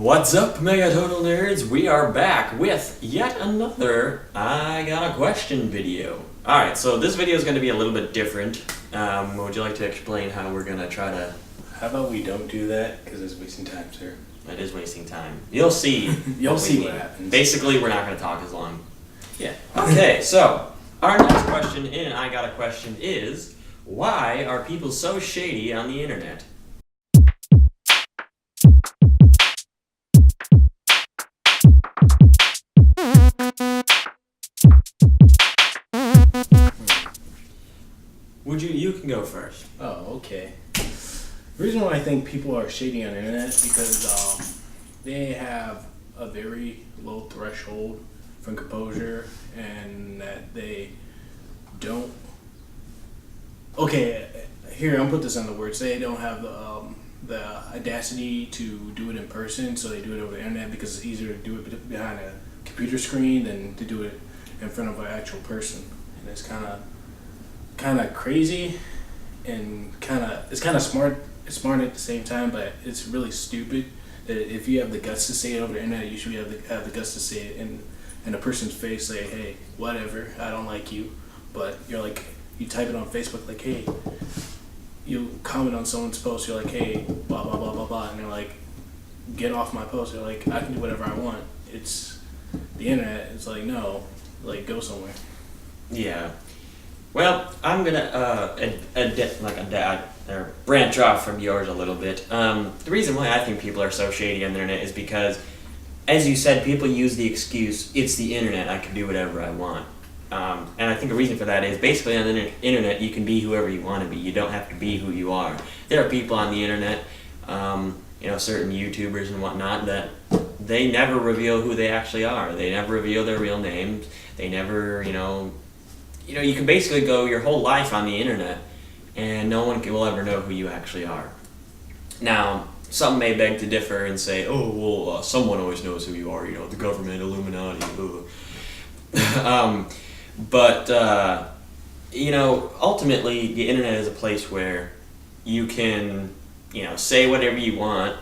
What's up, Megatotal Nerds? We are back with yet another I Got a Question video. Alright, so this video is going to be a little bit different. Would you like to explain how we're going to try to... How about we don't do that, because it's wasting time, sir. It is wasting time. You'll see. You'll see what happens. Basically, we're not going to talk as long. Yeah. Okay, so our next question in I Got a Question is, why are people so shady on the internet? You can go first. Oh, okay. The reason why I think people are shady on the internet is because they have a very low threshold from composure, and that they don't... Okay, here, I'll put this on the words. They don't have the audacity to do it in person, so they do it over the internet because it's easier to do it behind a computer screen than to do it in front of an actual person. And it's kind of crazy, and it's kind of smart. It's smart at the same time, but it's really stupid that if you have the guts to say it over the internet, you should have the guts to say it in a person's face. Say, hey, whatever, I don't like you, but you're like, you type it on Facebook like, hey, you comment on someone's post, you're like, hey, blah blah blah blah blah, and they're like, get off my post. They're like, I can do whatever I want. It's the internet. It's like, no, like, go somewhere. Yeah. Well, I'm gonna branch off from yours a little bit. The reason why I think people are so shady on the internet is because, as you said, people use the excuse, it's the internet, I can do whatever I want. And I think the reason for that is, basically on the internet, you can be whoever you want to be. You don't have to be who you are. There are people on the internet, certain YouTubers and whatnot, that they never reveal who they actually are. They never reveal their real names. They never, you can basically go your whole life on the internet and no one will ever know who you actually are. Now, some may beg to differ and say, someone always knows who you are, the government, Illuminati, but ultimately the internet is a place where you can, say whatever you want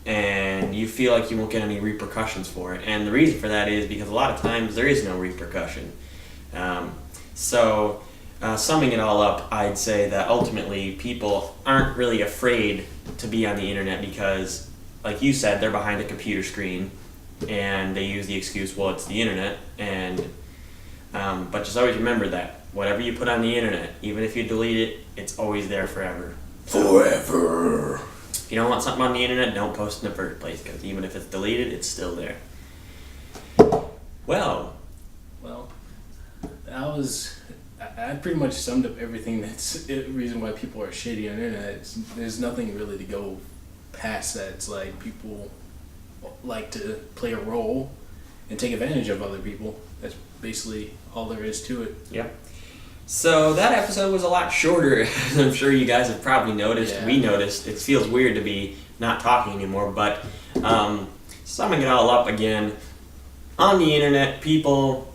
and you feel like you won't get any repercussions for it. And the reason for that is because a lot of times there is no repercussion. So, summing it all up, I'd say that ultimately people aren't really afraid to be on the internet because, like you said, they're behind a computer screen and they use the excuse, well, it's the internet. And but just always remember that whatever you put on the internet, even if you delete it, it's always there forever. Forever. If you don't want something on the internet, don't post it in the first place, because even if it's deleted, it's still there. Well, I pretty much summed up everything that's the reason why people are shady on the internet. There's nothing really to go past that. It's like people like to play a role and take advantage of other people. That's basically all there is to it. Yep. So that episode was a lot shorter, as I'm sure you guys have probably noticed. Yeah. We noticed. It feels weird to be not talking anymore, but summing it all up again, on the internet, people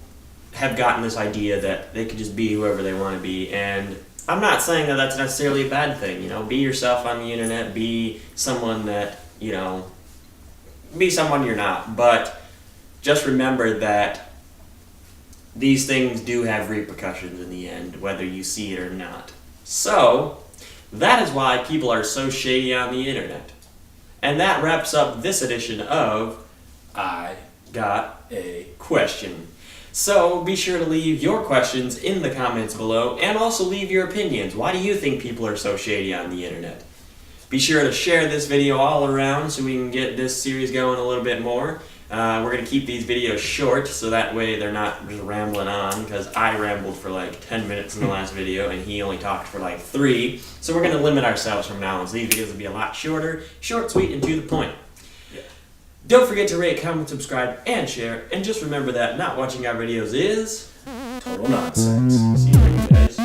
have gotten this idea that they could just be whoever they want to be, and I'm not saying that that's necessarily a bad thing. Be yourself on the internet, be someone that, be someone you're not, but just remember that these things do have repercussions in the end, whether you see it or not. So, that is why people are so shady on the internet. And that wraps up this edition of I Got a Question. So be sure to leave your questions in the comments below, and also leave your opinions. Why do you think people are so shady on the internet? Be sure to share this video all around so we can get this series going a little bit more. We're going to keep these videos short so that way they're not just rambling on, because I rambled for like 10 minutes in the last video and he only talked for like 3. So we're going to limit ourselves from now on. So these videos will be a lot shorter, short, sweet, and to the point. Don't forget to rate, comment, subscribe, and share. And just remember that not watching our videos is total nonsense. See you later, guys.